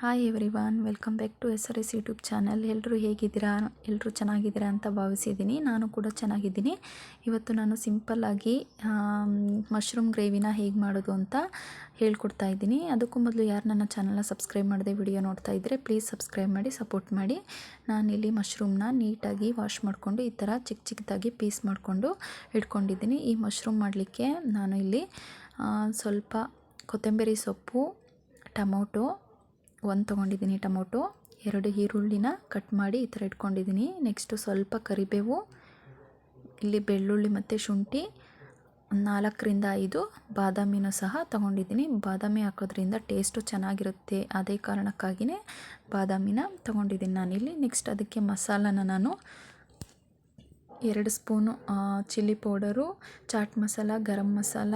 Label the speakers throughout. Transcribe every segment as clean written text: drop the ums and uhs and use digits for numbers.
Speaker 1: Hi everyone, welcome back to SRS YouTube channel. ಎಲ್ಲರೂ ಹೇಗಿದ್ದೀರಾ? ಎಲ್ಲರೂ ಚೆನ್ನಾಗಿದ್ದೀರಾ ಅಂತ ಭಾವಿಸಿದ್ದೀನಿ. ನಾನು ಕೂಡ ಚೆನ್ನಾಗಿದ್ದೀನಿ. ಇವತ್ತು ನಾನು ಸಿಂಪಲ್ಲಾಗಿ ಮಶ್ರೂಮ್ ಗ್ರೇವಿನ ಹೇಗೆ ಮಾಡೋದು ಅಂತ ಹೇಳ್ಕೊಡ್ತಾ ಇದ್ದೀನಿ. ಅದಕ್ಕೂ ಮೊದಲು ಯಾರು ನನ್ನ ಚಾನಲ್ನ ಸಬ್ಸ್ಕ್ರೈಬ್ ಮಾಡದೆ ವಿಡಿಯೋ ನೋಡ್ತಾ ಇದ್ದರೆ ಪ್ಲೀಸ್ ಸಬ್ಸ್ಕ್ರೈಬ್ ಮಾಡಿ ಸಪೋರ್ಟ್ ಮಾಡಿ. ನಾನಿಲ್ಲಿ ಮಶ್ರೂಮ್ನ ನೀಟಾಗಿ ವಾಶ್ ಮಾಡಿಕೊಂಡು ಈ ಥರ ಚಿಕ್ಕ ಚಿಕ್ಕದಾಗಿ ಪೀಸ್ ಮಾಡಿಕೊಂಡು ಇಟ್ಕೊಂಡಿದ್ದೀನಿ. ಈ ಮಶ್ರೂಮ್ ಮಾಡಲಿಕ್ಕೆ ನಾನು ಇಲ್ಲಿ ಸ್ವಲ್ಪ ಕೊತ್ತಂಬರಿ ಸೊಪ್ಪು, ಟೊಮೊಟೊ ಒಂದು ತೊಗೊಂಡಿದ್ದೀನಿ, ಟೊಮೊಟೊ 2 ಈರುಳ್ಳಿನ ಕಟ್ ಮಾಡಿ ಈ ಥರ ಇಟ್ಕೊಂಡಿದ್ದೀನಿ. ನೆಕ್ಸ್ಟು ಸ್ವಲ್ಪ ಕರಿಬೇವು, ಇಲ್ಲಿ ಬೆಳ್ಳುಳ್ಳಿ ಮತ್ತು ಶುಂಠಿ, 4ರಿಂದ 5 ಬಾದಾಮಿನೂ ಸಹ ತೊಗೊಂಡಿದ್ದೀನಿ. ಬಾದಾಮಿ ಹಾಕೋದ್ರಿಂದ ಟೇಸ್ಟು ಚೆನ್ನಾಗಿರುತ್ತೆ, ಅದೇ ಕಾರಣಕ್ಕಾಗಿಯೇ ಬಾದಾಮಿನ ತೊಗೊಂಡಿದ್ದೀನಿ ನಾನಿಲ್ಲಿ. ನೆಕ್ಸ್ಟ್ ಅದಕ್ಕೆ ಮಸಾಲನ ನಾನು 2 spoon chilli powder, chaat masala, garam masala,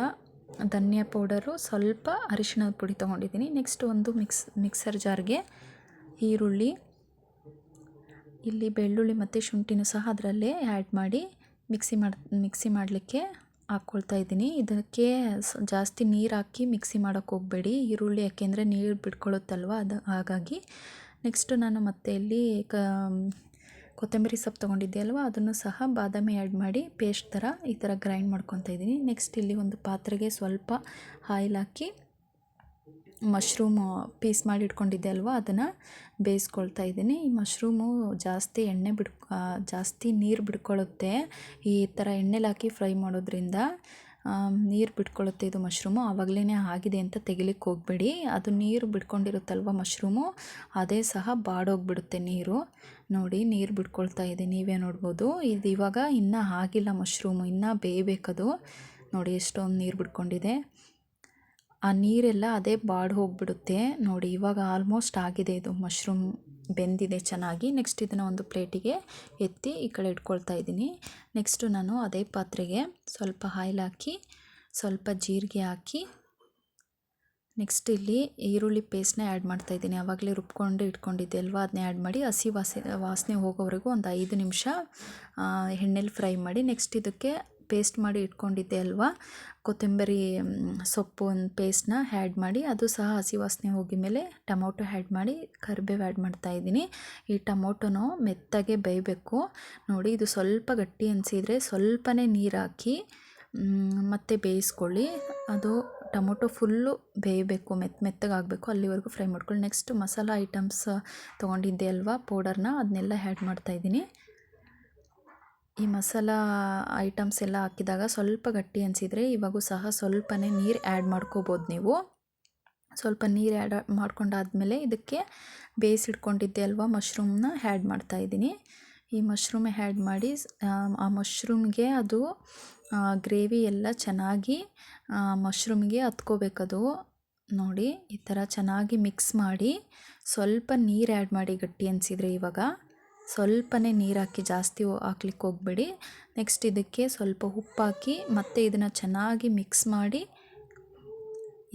Speaker 1: ಧನಿಯಾ ಪೌಡರು, ಸ್ವಲ್ಪ ಅರಿಶಿಣದ ಪುಡಿ ತೊಗೊಂಡಿದ್ದೀನಿ. ನೆಕ್ಸ್ಟ್ ಒಂದು ಮಿಕ್ಸರ್ ಜಾರ್ಗೆ ಈರುಳ್ಳಿ, ಇಲ್ಲಿ ಬೆಳ್ಳುಳ್ಳಿ ಮತ್ತು ಶುಂಠಿನೂ ಸಹ ಅದರಲ್ಲೇ ಆ್ಯಡ್ ಮಾಡಿ ಮಿಕ್ಸಿ ಮಾಡಲಿಕ್ಕೆ ಹಾಕ್ಕೊಳ್ತಾ ಇದ್ದೀನಿ. ಇದಕ್ಕೆ ಜಾಸ್ತಿ ನೀರು ಹಾಕಿ ಮಿಕ್ಸಿ ಮಾಡೋಕ್ಕೆ ಹೋಗಬೇಡಿ, ಈರುಳ್ಳಿ ಯಾಕೆಂದರೆ ನೀರು ಬಿಟ್ಕೊಳ್ಳುತ್ತಲ್ವ, ಹಾಗಾಗಿ. ನೆಕ್ಸ್ಟು ನಾನು ಮತ್ತೆ ಇಲ್ಲಿ ಕೊತ್ತಂಬರಿ ಸೊಪ್ಪು ತೊಗೊಂಡಿದ್ದೆ ಅಲ್ವ, ಅದನ್ನು ಸಹ ಬಾದಾಮಿ ಆ್ಯಡ್ ಮಾಡಿ ಪೇಸ್ಟ್ ಥರ ಈ ಥರ ಗ್ರೈಂಡ್ ಮಾಡ್ಕೊತಾ ಇದ್ದೀನಿ. ನೆಕ್ಸ್ಟ್ ಇಲ್ಲಿ ಒಂದು ಪಾತ್ರೆಗೆ ಸ್ವಲ್ಪ ಆಯಿಲ್ ಹಾಕಿ ಮಶ್ರೂಮು ಪೀಸ್ ಮಾಡಿ ಇಟ್ಕೊಂಡಿದ್ದೆ ಅಲ್ವ, ಅದನ್ನು ಬೇಯಿಸ್ಕೊಳ್ತಾ ಇದ್ದೀನಿ. ಈ ಮಶ್ರೂಮು ಜಾಸ್ತಿ ನೀರು ಬಿಡ್ಕೊಳ್ಳುತ್ತೆ. ಈ ಥರ ಎಣ್ಣೆಲಿ ಹಾಕಿ ಫ್ರೈ ಮಾಡೋದ್ರಿಂದ ನೀರು ಬಿಟ್ಕೊಳ್ಳುತ್ತೆ ಇದು ಮಶ್ರೂಮು. ಆವಾಗಲೇ ಆಗಿದೆ ಅಂತ ತೆಗಿಲಿಕ್ಕೆ ಹೋಗಬೇಡಿ, ಅದು ನೀರು ಬಿಟ್ಕೊಂಡಿರುತ್ತಲ್ವ ಮಶ್ರೂಮು, ಅದೇ ಸಹ ಬಾಡೋಗ್ಬಿಡುತ್ತೆ ನೀರು. ನೋಡಿ, ನೀರು ಬಿಟ್ಕೊಳ್ತಾ ಇದೆ, ನೀವೇ ನೋಡ್ಬೋದು. ಇದು ಇವಾಗ ಇನ್ನೂ ಆಗಿಲ್ಲ ಮಶ್ರೂಮು, ಇನ್ನೂ ಬೇಯಬೇಕದು. ನೋಡಿ ಎಷ್ಟೊಂದು ನೀರು ಬಿಟ್ಕೊಂಡಿದೆ, ಆ ನೀರೆಲ್ಲ ಅದೇ ಬಾಡಿ ಹೋಗಿಬಿಡುತ್ತೆ. ನೋಡಿ ಇವಾಗ ಆಲ್ಮೋಸ್ಟ್ ಆಗಿದೆ, ಇದು ಮಶ್ರೂಮ್ ಬೆಂದಿದೆ ಚೆನ್ನಾಗಿ. ನೆಕ್ಸ್ಟ್ ಇದನ್ನು ಒಂದು ಪ್ಲೇಟಿಗೆ ಎತ್ತಿ ಈ ಕಡೆ ಇಟ್ಕೊಳ್ತಾ ಇದ್ದೀನಿ. ನೆಕ್ಸ್ಟು ನಾನು ಅದೇ ಪಾತ್ರೆಗೆ ಸ್ವಲ್ಪ ಆಯಿಲ್ ಹಾಕಿ, ಸ್ವಲ್ಪ ಜೀರಿಗೆ ಹಾಕಿ, ನೆಕ್ಸ್ಟ್ ಇಲ್ಲಿ ಈರುಳ್ಳಿ ಪೇಸ್ಟ್ನ ಆ್ಯಡ್ ಮಾಡ್ತಾಯಿದ್ದೀನಿ. ಆವಾಗಲೇ ರುಬ್ಕೊಂಡು ಇಟ್ಕೊಂಡಿದ್ದೆ ಅಲ್ವಾ, ಅದನ್ನೇ ಆ್ಯಡ್ ಮಾಡಿ ಹಸಿ ವಾಸನೆ ಹೋಗೋವರೆಗೂ ಒಂದು 5 ನಿಮಿಷ ಎಣ್ಣೆಲಿ ಫ್ರೈ ಮಾಡಿ. ನೆಕ್ಸ್ಟ್ ಇದಕ್ಕೆ ಪೇಸ್ಟ್ ಮಾಡಿ ಇಟ್ಕೊಂಡಿದ್ದೆ ಅಲ್ವಾ ಕೊತ್ತಂಬರಿ ಸೊಪ್ಪು ಒಂದು ಪೇಸ್ಟ್ನ ಆ್ಯಡ್ ಮಾಡಿ, ಅದು ಸಹ ಹಸಿ ವಾಸನೆ ಹೋಗಿ ಮೇಲೆ ಟೊಮೊಟೊ ಆ್ಯಡ್ ಮಾಡಿ ಕರಿಬೇವು ಆ್ಯಡ್ ಮಾಡ್ತಾಯಿದ್ದೀನಿ. ಈ ಟೊಮೊಟೊನೂ ಮೆತ್ತಗೆ ಬೇಯಬೇಕು. ನೋಡಿ, ಇದು ಸ್ವಲ್ಪ ಗಟ್ಟಿ ಅನಿಸಿದರೆ ಸ್ವಲ್ಪನೇ ನೀರು ಹಾಕಿ ಮತ್ತೆ ಬೇಯಿಸ್ಕೊಳ್ಳಿ. ಅದು ಟೊಮೊಟೊ ಫುಲ್ಲು ಬೇಯಬೇಕು, ಮೆತ್ತಗಾಗಬೇಕು, ಅಲ್ಲಿವರೆಗೂ ಫ್ರೈ ಮಾಡ್ಕೊಳ್ಳಿ. ನೆಕ್ಸ್ಟ್ ಮಸಾಲ ಐಟಮ್ಸ್ ತೊಗೊಂಡಿದ್ದೆ ಅಲ್ವಾ ಪೌಡರ್ನ, ಅದನ್ನೆಲ್ಲ ಆ್ಯಡ್ ಮಾಡ್ತಾಯಿದ್ದೀನಿ. ಈ ಮಸಾಲ ಐಟಮ್ಸ್ ಎಲ್ಲ ಹಾಕಿದಾಗ ಸ್ವಲ್ಪ ಗಟ್ಟಿ ಅನಿಸಿದರೆ ಇವಾಗೂ ಸಹ ಸ್ವಲ್ಪನೇ ನೀರು ಆ್ಯಡ್ ಮಾಡ್ಕೋಬೋದು ನೀವು. ಸ್ವಲ್ಪ ನೀರು ಆ್ಯಡ್ ಮಾಡ್ಕೊಂಡಾದಮೇಲೆ ಇದಕ್ಕೆ ಬೇಯಿಸಿಟ್ಕೊಂಡಿದ್ದೆ ಅಲ್ವಾ ಮಶ್ರೂಮ್ನ ಆ್ಯಡ್ ಮಾಡ್ತಾಯಿದ್ದೀನಿ. ಈ ಮಶ್ರೂಮ್ ಆ್ಯಡ್ ಮಾಡಿ ಆ ಮಶ್ರೂಮ್ಗೆ ಅದು ಗ್ರೇವಿ ಎಲ್ಲ ಚೆನ್ನಾಗಿ ಮಶ್ರೂಮ್ಗೆ ಹತ್ಕೋಬೇಕದು. ನೋಡಿ ಈ ಥರ ಚೆನ್ನಾಗಿ ಮಿಕ್ಸ್ ಮಾಡಿ, ಸ್ವಲ್ಪ ನೀರು ಆ್ಯಡ್ ಮಾಡಿ ಗಟ್ಟಿ ಅನಿಸಿದರೆ ಇವಾಗ ಸ್ವಲ್ಪನೇ ನೀರು ಹಾಕಿ, ಜಾಸ್ತಿ ಹಾಕ್ಲಿಕ್ಕೆ ಹೋಗಬೇಡಿ. ನೆಕ್ಸ್ಟ್ ಇದಕ್ಕೆ ಸ್ವಲ್ಪ ಉಪ್ಪು ಹಾಕಿ ಮತ್ತೆ ಇದನ್ನು ಚೆನ್ನಾಗಿ ಮಿಕ್ಸ್ ಮಾಡಿ,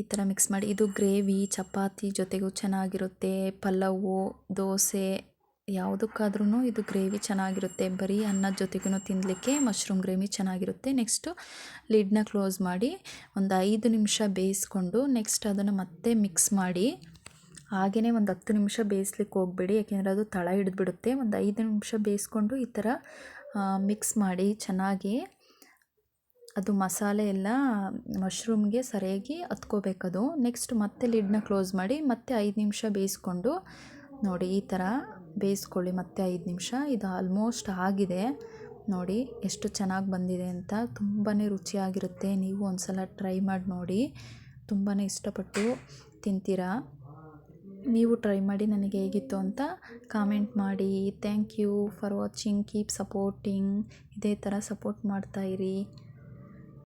Speaker 1: ಈ ಥರ ಮಿಕ್ಸ್ ಮಾಡಿ. ಇದು ಗ್ರೇವಿ ಚಪಾತಿ ಜೊತೆಗೂ ಚೆನ್ನಾಗಿರುತ್ತೆ, ಪಲಾವು, ದೋಸೆ ಯಾವುದಕ್ಕಾದ್ರೂ ಇದು ಗ್ರೇವಿ ಚೆನ್ನಾಗಿರುತ್ತೆ. ಬರೀ ಅನ್ನದ ಜೊತೆಗೂ ತಿನ್ನಲಿಕ್ಕೆ ಮಶ್ರೂಮ್ ಗ್ರೇವಿ ಚೆನ್ನಾಗಿರುತ್ತೆ. ನೆಕ್ಸ್ಟು ಲಿಡ್ನ ಕ್ಲೋಸ್ ಮಾಡಿ ಒಂದು 5 ನಿಮಿಷ ಬೇಯಿಸ್ಕೊಂಡು ನೆಕ್ಸ್ಟ್ ಅದನ್ನು ಮತ್ತೆ ಮಿಕ್ಸ್ ಮಾಡಿ. ಹಾಗೆಯೇ ಒಂದು 10 ನಿಮಿಷ ಬೇಯಿಸ್ಲಿಕ್ಕೆ ಹೋಗಬೇಡಿ, ಯಾಕೆಂದರೆ ಅದು ತಳ ಹಿಡಿದ್ಬಿಡುತ್ತೆ. ಒಂದು 5 ನಿಮಿಷ ಬೇಯಿಸ್ಕೊಂಡು ಈ ಥರ ಮಿಕ್ಸ್ ಮಾಡಿ ಚೆನ್ನಾಗಿ, ಅದು ಮಸಾಲೆ ಎಲ್ಲ ಮಶ್ರೂಮ್ಗೆ ಸರಿಯಾಗಿ ಹತ್ಕೋಬೇಕದು. ನೆಕ್ಸ್ಟ್ ಮತ್ತೆ ಲಿಡ್ನ ಕ್ಲೋಸ್ ಮಾಡಿ ಮತ್ತೆ 5 ನಿಮಿಷ ಬೇಯಿಸ್ಕೊಂಡು, ನೋಡಿ ಈ ಥರ ಬೇಯಿಸ್ಕೊಳ್ಳಿ ಮತ್ತೆ 5 ನಿಮಿಷ. ಇದು ಆಲ್ಮೋಸ್ಟ್ ಆಗಿದೆ. ನೋಡಿ ಎಷ್ಟು ಚೆನ್ನಾಗಿ ಬಂದಿದೆ ಅಂತ, ತುಂಬಾ ರುಚಿಯಾಗಿರುತ್ತೆ. ನೀವು ಒಂದು ಸಲ ಟ್ರೈ ಮಾಡಿ ನೋಡಿ, ತುಂಬಾ ಇಷ್ಟಪಟ್ಟು ತಿಂತೀರಾ. ನೀವು ಟ್ರೈ ಮಾಡಿ ನನಗೆ ಹೇಗಿತ್ತು ಅಂತ ಕಾಮೆಂಟ್ ಮಾಡಿ. Thank you for watching, keep supporting. ಇದೇ ಥರ ಸಪೋರ್ಟ್ ಮಾಡ್ತಾಯಿರಿ.